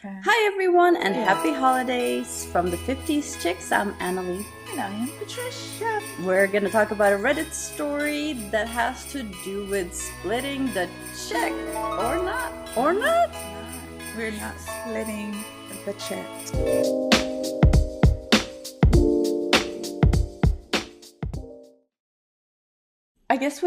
Okay. Hi everyone and happy holidays from the 50s Chicks. I'm Annalie. And I am Patricia. We're going to talk about a Reddit story that has to do with splitting the check or not. Or not? We're not splitting the check. I guess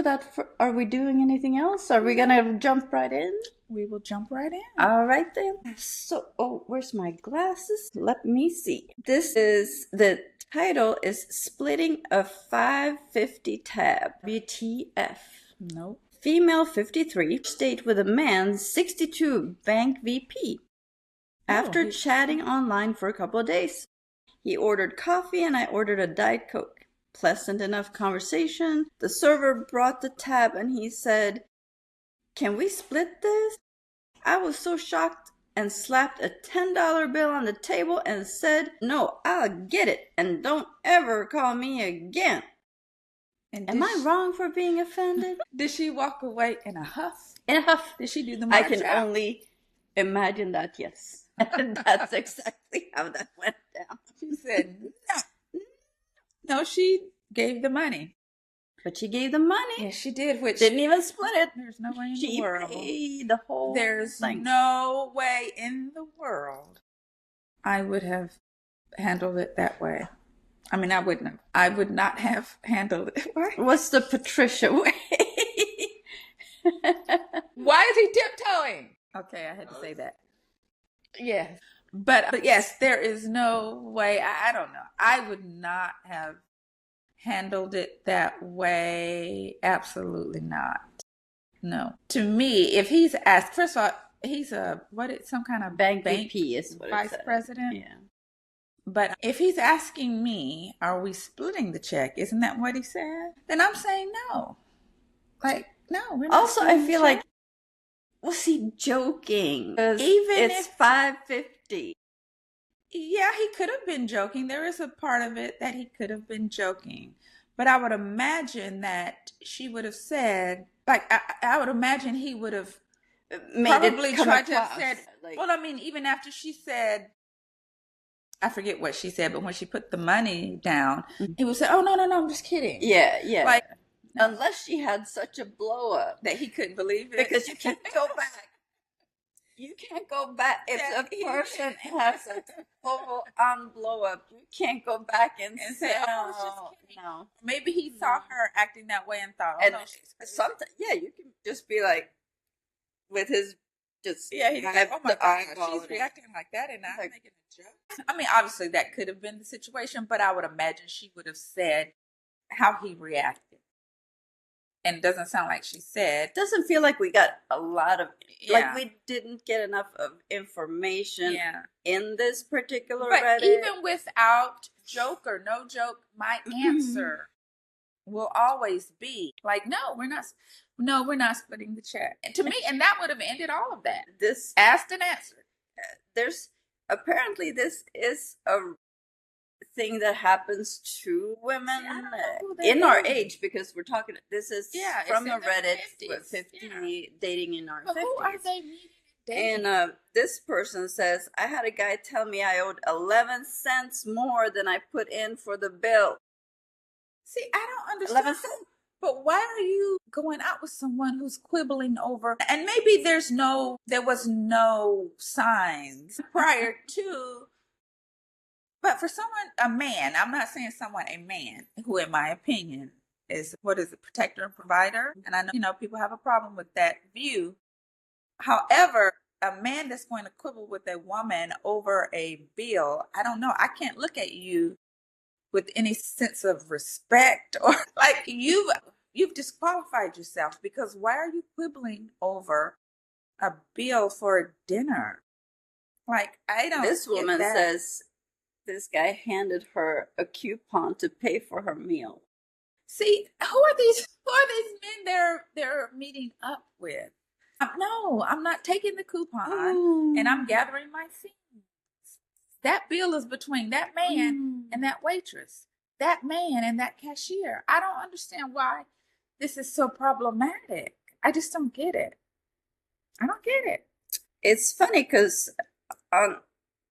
are we doing anything else? Are we going to jump right in? We will jump right in. All right then. So, where's my glasses? Let me see. The title is Splitting a 550 Tab. WTF. Nope. Female 53 date with a man 62 bank VP. After chatting online for a couple of days, he ordered coffee and I ordered a Diet Coke. Pleasant enough conversation. The server brought the tab and he said, "Can we split this?" I was so shocked and slapped a $10 bill on the table and said, "No, I'll get it and don't ever call me again." And Am I wrong for being offended? Did she walk away in a huff? In a huff. Did she do the I march can out? only imagine that, yes. That's exactly how that went down. She said, no. No, she gave the money. But she gave the money. Yes, she did, which didn't even split it. There's no way in She the world. paid the whole There's thing. no way in the world I would have handled it that way. I mean, I wouldn't have. I would not have handled it. What's the Patricia way? Why is he tiptoeing? Okay, I had to say that. Yes. But yes, there is no way. I don't know. I would not have handled it that way. Absolutely not. No. To me, if he's asked, first of all, he's some kind of bank VP is what vice it said. president. Yeah. But if he's asking me, are we splitting the check? Isn't that what he said? Then I'm saying no. Like, no, we're not. Also, I feel like, was he joking? Even it's if $5.50. Yeah, he could have been joking. There is a part of it that he could have been joking. But I would imagine that she would have said, like, I would imagine he would have probably tried to have said, well, I mean, even after she said, I forget what she said, but when she put the money down, he would say, "Oh, no, I'm just kidding." Yeah. Like, unless she had such a blow up that he couldn't believe it. Because you can't go back. You can't go back. If a person has a total on blow up, you can't go back and say, "Oh, it's just kidding." No. Maybe he saw her acting that way and thought, "Oh, and no, she's crazy." Sometimes, yeah, you can just be like, with his he's like, "Oh my God, she's reacting like that, and I'm making a joke." I mean, obviously that could have been the situation, but I would imagine she would have said how he reacted. And it doesn't sound like she said. It doesn't feel like we got a lot of, like we didn't get enough of information in this particular Reddit. But even without joke or no joke, my answer will always be like, no, we're not splitting the check. And to me, and that would have ended all of that. This asked and answered. Apparently this is a thing that happens to women in our age, because we're talking, this is from a Reddit 50 dating in our 50s. Who are they meeting? And this person says, "I had a guy tell me I owed 11 cents more than I put in for the bill." See, I don't understand. 11 cents? But why are you going out with someone who's quibbling over? And maybe there was no signs prior to. But for someone, a man, I'm not saying a man who, in my opinion, is, protector and provider. And I know, people have a problem with that view. However, a man that's going to quibble with a woman over a bill, I don't know. I can't look at you with any sense of respect, or like you've disqualified yourself, because why are you quibbling over a bill for dinner? Like, I don't. This woman says this guy handed her a coupon to pay for her meal. See, who are these men they're meeting up with? No, I'm not taking the coupon, and I'm gathering my things. That bill is between that man and that waitress, that man and that cashier. I don't understand why this is so problematic. I just don't get it. I don't get it. It's funny because On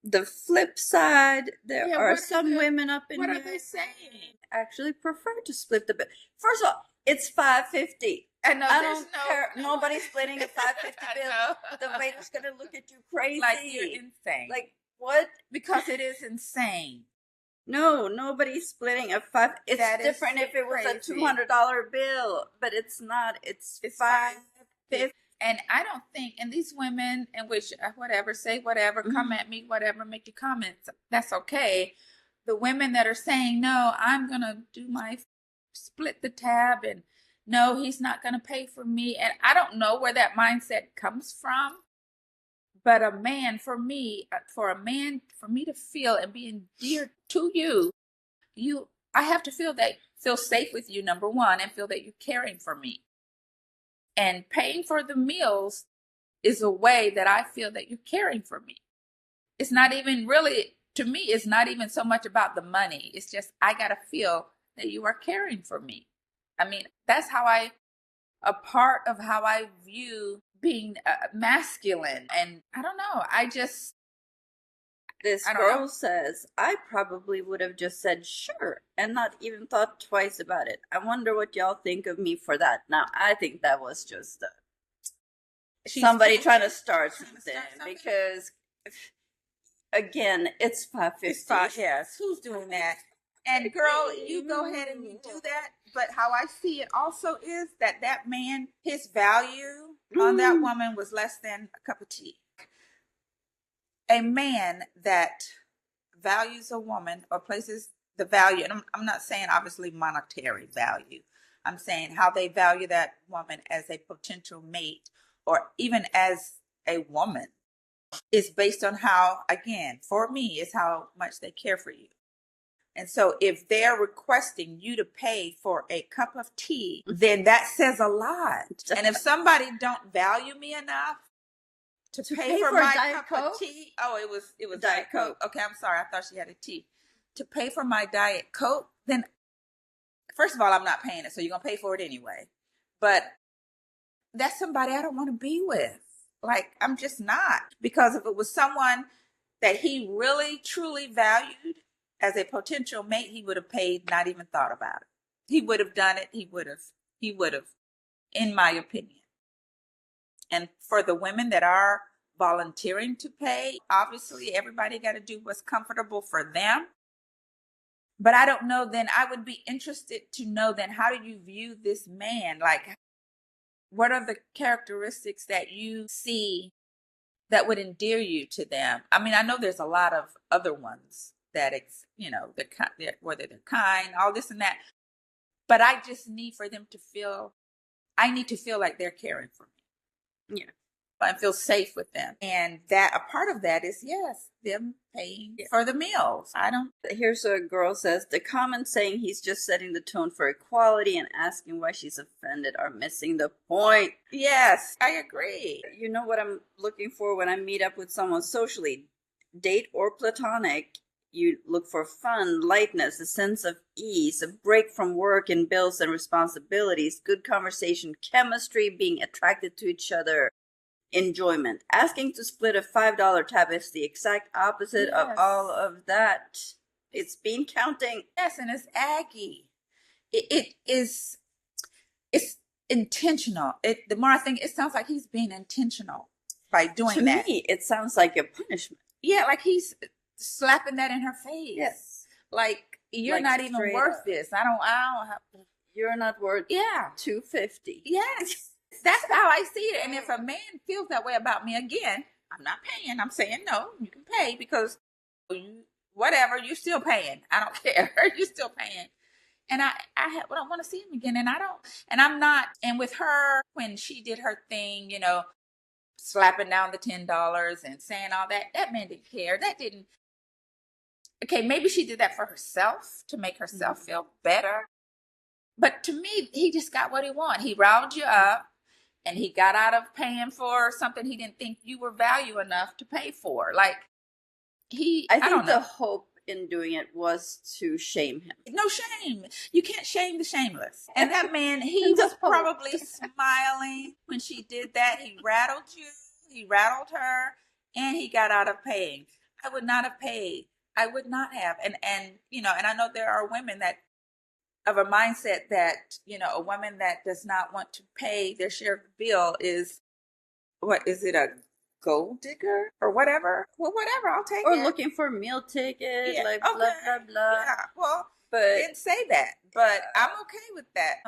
the flip side, there Yeah, are what some women up in what here are they saying? actually prefer to split the bill. First of all, it's $5.50. I know I there's don't care. Nobody's splitting a $5.50 I bill. know. The waiter's gonna look at you crazy. Like you're insane. Like what? Because it is insane. No, nobody's splitting a five. It's That is different if it was a crazy. $200 bill, but it's not. It's $5.50. And I don't think, and these women, in which whatever, say whatever, come at me, whatever, make your comments, that's okay. The women that are saying, no, I'm going to do my split the tab, and no, he's not going to pay for me. And I don't know where that mindset comes from. But a man, for me, for me to feel and be endeared to you, I have to feel safe with you, number one, and feel that you're caring for me. And paying for the meals is a way that I feel that you're caring for me. It's not even really, to me, it's not even so much about the money. It's just, I got to feel that you are caring for me. I mean, that's a part of how I view being masculine. And I don't know, This girl says, I probably would have just said sure and not even thought twice about it. I wonder what y'all think of me for that. Now, I think that was just somebody trying to start something because, again, it's $5.50. Yes, who's doing that? And girl, you go ahead and you do that. But how I see it also is that man, his value on that woman was less than a cup of tea. A man that values a woman or places the value, and I'm not saying obviously monetary value, I'm saying how they value that woman as a potential mate or even as a woman is based on how, again, for me, is how much they care for you. And so if they're requesting you to pay for a cup of tea, then that says a lot. And if somebody don't value me enough to pay for my cup of tea. Oh, it was Diet Coke. Okay, I'm sorry. I thought she had a tea. To pay for my Diet Coke, then first of all, I'm not paying it, so you're going to pay for it anyway. But that's somebody I don't want to be with. Like, I'm just not. Because if it was someone that he really, truly valued as a potential mate, he would have paid, not even thought about it. He would have done it. He would have, in my opinion. And for the women that are volunteering to pay, obviously everybody got to do what's comfortable for them. But I don't know, then I would be interested to know then how do you view this man? Like, what are the characteristics that you see that would endear you to them? I mean, I know there's a lot of other ones that, whether they're kind, all this and that. But I just need for them to feel, I need to feel like they're caring for me. Yeah. And feel safe with them. And that a part of that is, yes, them paying for the meals. Here's a girl says, the comments saying he's just setting the tone for equality and asking why she's offended are missing the point. Yes, I agree. You know what I'm looking for when I meet up with someone socially, date or platonic? You look for fun, lightness, a sense of ease, a break from work and bills and responsibilities, good conversation, chemistry, being attracted to each other, enjoyment. Asking to split a $5 tab is the exact opposite of all of that. It's been counting. Yes, and it's aggy. It's intentional. The more I think, it sounds like he's being intentional by doing that. To me, it sounds like a punishment. Yeah, like he's slapping that in her face. Yes. Like, you're not even worth this. I don't have to. You're not worth $2.50. Yes. That's how I see it. And if a man feels that way about me, again, I'm not paying. I'm saying, no, you can pay because you're still paying. I don't care. You're still paying. And I don't want to see him again. And with her, when she did her thing, slapping down the $10 and saying all that man didn't care. Okay, maybe she did that for herself to make herself feel better. But to me, he just got what he wanted. He riled you up and he got out of paying for something he didn't think you were value enough to pay for. Like, I think the hope in doing it was to shame him. No shame. You can't shame the shameless. And that man, he was probably smiling when she did that. He rattled you. He rattled her. and he got out of paying. I would not have paid. I would not have. And and I know there are women that of a mindset that, a woman that does not want to pay their share of the bill is, what is it, a gold digger or whatever? Well, whatever, I'll take or it. looking for a meal ticket, Yeah, like blah blah blah. Yeah, well, But I didn't say that, but I'm okay with that.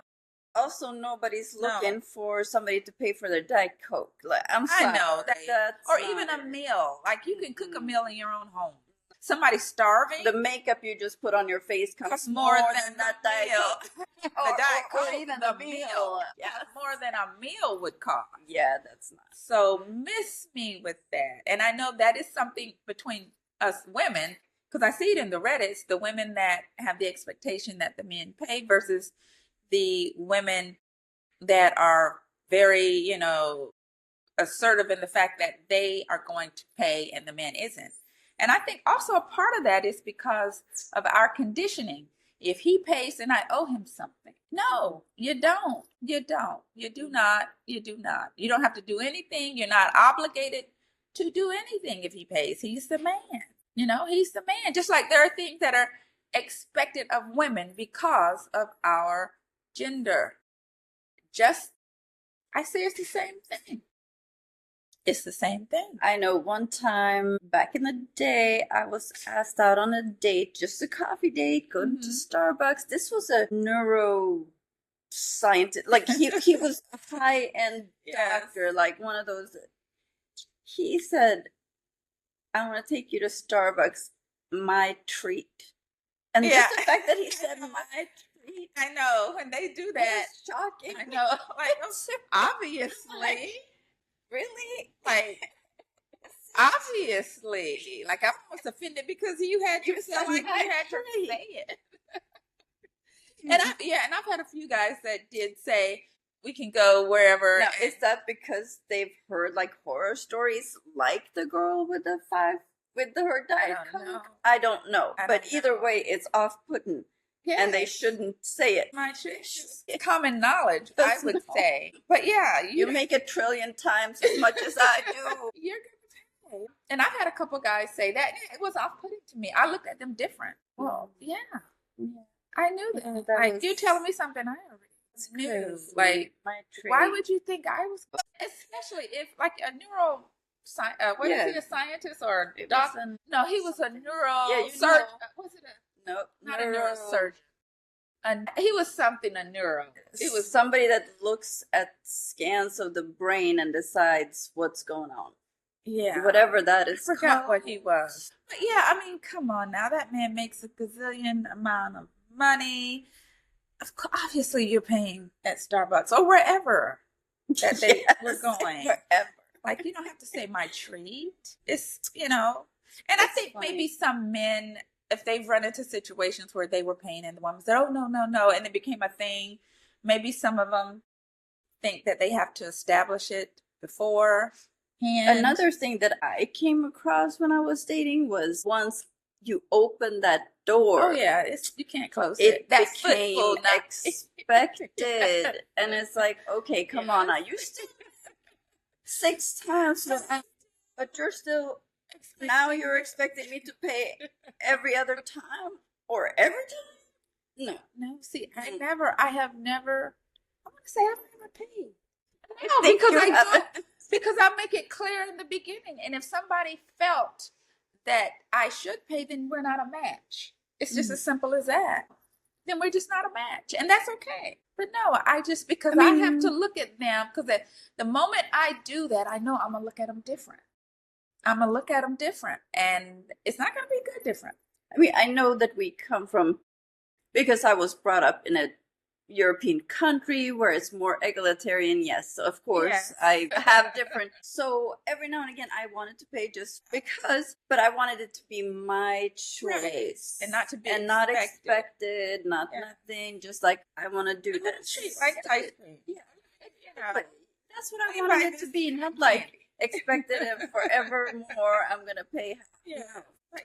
also, nobody's No. looking for somebody to pay for their Diet Coke. Like, I'm sorry. I know that, That's or not even a it. meal. Like you can cook a meal in your own home. Somebody's starving. The makeup you just put on your face costs Costs more more than than that the Diet meal. Coke. The Diet or Coke, even the the meal. meal. Yeah. Costs more than a meal would cost. Yeah, that's not. So miss me with that. And I know that is something between us women, because I see it in the Reddits, the women that have the expectation that the men pay versus the women that are very, assertive in the fact that they are going to pay and the man isn't. And I think also a part of that is because of our conditioning. If he pays, then I owe him something. No, you don't. You don't. You do not. You do not. You don't have to do anything. You're not obligated to do anything if he pays. He's the man. He's the man. Just like there are things that are expected of women because of our gender. I say it's the same thing. It's the same thing. I know one time back in the day, I was asked out on a date, just a coffee date, going to Starbucks. This was a neuroscientist, like he was a high-end doctor, like one of those. He said, I want to take you to Starbucks, my treat. And just the fact that he said my treat. I know, when they do that. It's shocking. I know. Like, obviously. Really? Like, obviously. Like, I'm almost offended because you had to feel like you had to say it. And I've had a few guys that did say we can go wherever. Now, is that because they've heard like horror stories like the girl with her Diet Coke? I don't know. But either way, it's off-putting. Yes. And they shouldn't say it. It's common knowledge, I would say. But yeah. You make it 1 trillion times as much as I do. You're going to pay. And I've had a couple guys say that. It was off-putting to me. I looked at them different. Well, yeah. I knew that. Like, you're telling me something I already knew. Like, why would you think I was? Especially if, like, a is he a scientist or a doctor? No, he was a neurosurgeon. Was it a? No, not a neurosurgeon. And he was something, a neuro. It was somebody that looks at scans of the brain and decides what's going on. Yeah. Whatever that is. I forgot what he was. But yeah, I mean, come on now. That man makes a gazillion amount of money. Obviously, you're paying at Starbucks or wherever that they were going. Wherever. Like, you don't have to say my treat. It's, And I think funny. Maybe some men, if they've run into situations where they were paying and the woman said, oh, no, and it became a thing, maybe some of them think that they have to establish it beforehand. Another thing that I came across when I was dating was once you open that door. Oh, yeah, you can't close it. It became expected. And it's like, okay, come on now. You still 6 times, but you're still... Now you're expecting me to pay every other time or every time? No. See, I want to say I've never paid. No, because I make it clear in the beginning. And if somebody felt that I should pay, then we're not a match. It's just as simple as that. Then we're just not a match. And that's okay. But no, I have to look at them, because the moment I do that, I know I'm going to look at them different. And it's not going to be good different. I mean, I know that we come from, because I was brought up in a European country where it's more egalitarian. Yes, so of course, yes. I have different. So every now and again, I wanted to pay just because, but I wanted it to be my choice. Right. And not to be not expected, nothing. Just like, I want to do this. Like ice cream. Yeah. But that's what I wanted it to be, not like expected it forevermore. I'm going to pay. Yeah. But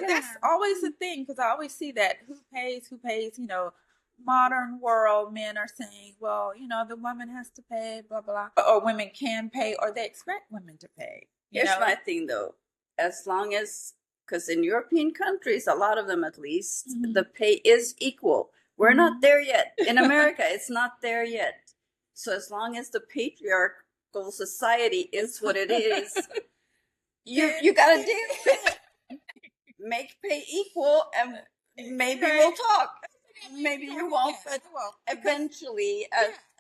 that's always the thing, because I always see that who pays, modern world, men are saying, well, the woman has to pay, blah, blah, blah. Or women can pay, or they expect women to pay. You Here's know? my thing though. As long as, because in European countries, a lot of them at least, the pay is equal. We're not there yet. In America, it's not there yet. So as long as the patriarchal society is what it is, you gotta deal with it. Make pay equal, and maybe we'll talk. Maybe you won't, but eventually,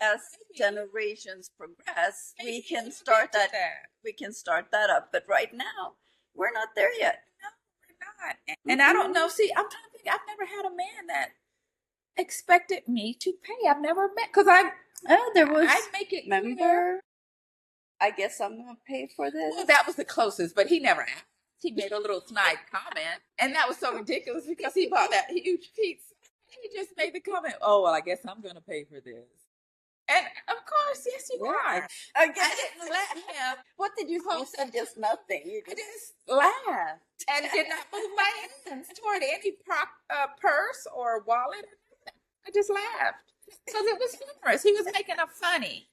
as generations progress, we can start that. We can start that up. But right now, we're not there yet. No, we're not. And I don't know. See, I'm trying to think. I've never had a man that expected me to pay. I've never met, because There was. I make it clear. Remember? I guess I'm gonna pay for this. Well, that was the closest, but he never asked. He made a little snide comment, and that was so ridiculous because he bought that huge pizza. He just made the comment, "Oh, well, I guess I'm going to pay for this." And of course, yes, you are. I didn't let him. What did you say? You said just nothing. I just laughed and did not move my hands toward any purse or wallet. I just laughed because it was humorous. He was making a funny.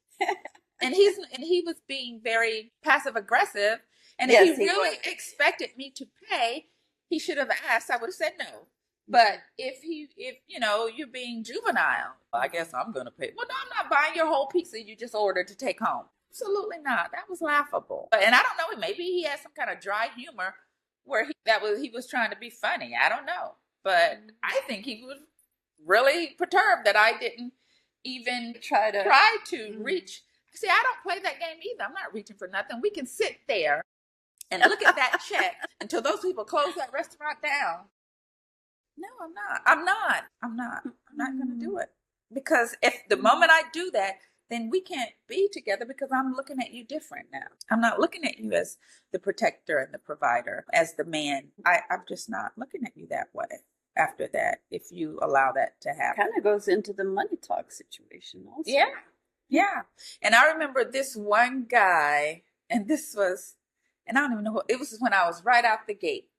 And he was being very passive aggressive. And if he really expected me to pay, he should have asked. I would have said no. But if you know, you're being juvenile, I guess I'm gonna pay. Well, no, I'm not buying your whole pizza you just ordered to take home. Absolutely not. That was laughable. And I don't know, maybe he had some kind of dry humor where he was trying to be funny. I don't know. But I think he was really perturbed that I didn't even try to reach. See, I don't play that game either. I'm not reaching for nothing. We can sit there and look at that check until those people close that restaurant down. No, I'm not going to do it. Because if the moment I do that, then we can't be together because I'm looking at you different now. I'm not looking at you as the protector and the provider, as the man. I'm just not looking at you that way after that, if you allow that to happen. Kind of goes into the money talk situation also. Yeah. And I remember this one guy, and I don't even know who, it was when I was right out the gate.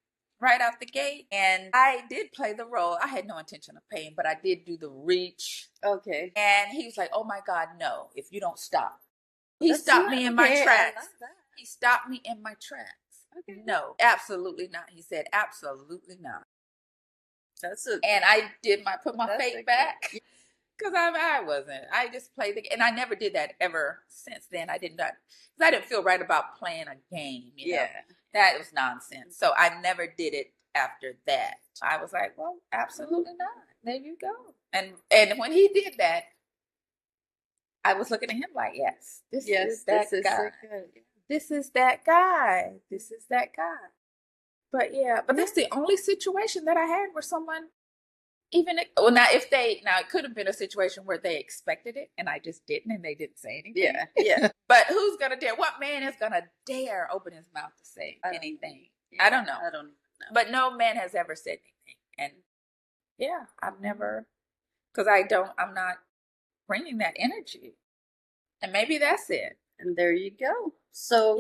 And I did play the role. I had no intention of paying, but I did do the reach. Okay. And he was like, "Oh my God, no, if you don't stop." He stopped me in my tracks. He stopped me in my tracks. Okay. No, absolutely not. He said, absolutely not. And I put my fake back. Because I wasn't. I just played and I never did that ever since then. I did not, because I didn't feel right about playing a game. You know? That was nonsense. So I never did it after that. I was like, well, absolutely not. There you go. And when he did that, I was looking at him like, yes, this is that guy. This is that guy. This is that guy. But that's the only situation that I had where someone. It could have been a situation where they expected it and I just didn't, and they didn't say anything. Yeah. But who's gonna dare? What man is gonna dare open his mouth to say anything? I don't know. I don't know. But no man has ever said anything, and I've never, because I'm not bringing that energy, and maybe that's it. And there you go. So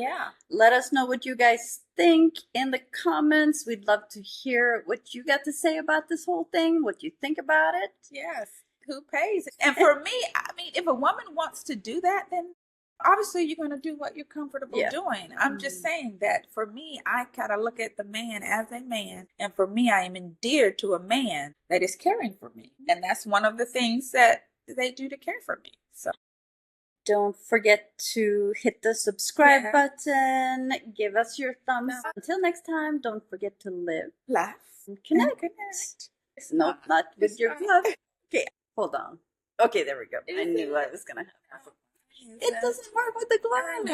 let us know what you guys think in the comments. We'd love to hear what you got to say about this whole thing, what you think about it. Yes. Who pays? And for me, I mean, if a woman wants to do that, then obviously you're going to do what you're comfortable doing. I'm just saying that for me, I kind of look at the man as a man. And for me, I am endeared to a man that is caring for me. And that's one of the things that they do to care for me. So. Don't forget to hit the subscribe button. Give us your thumbs. Until next time, don't forget to live, laugh, and connect. No, not with your glove. Okay, hold on. Okay, there we go. I knew I was going to have it. Doesn't work with the glove.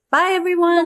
Bye, everyone.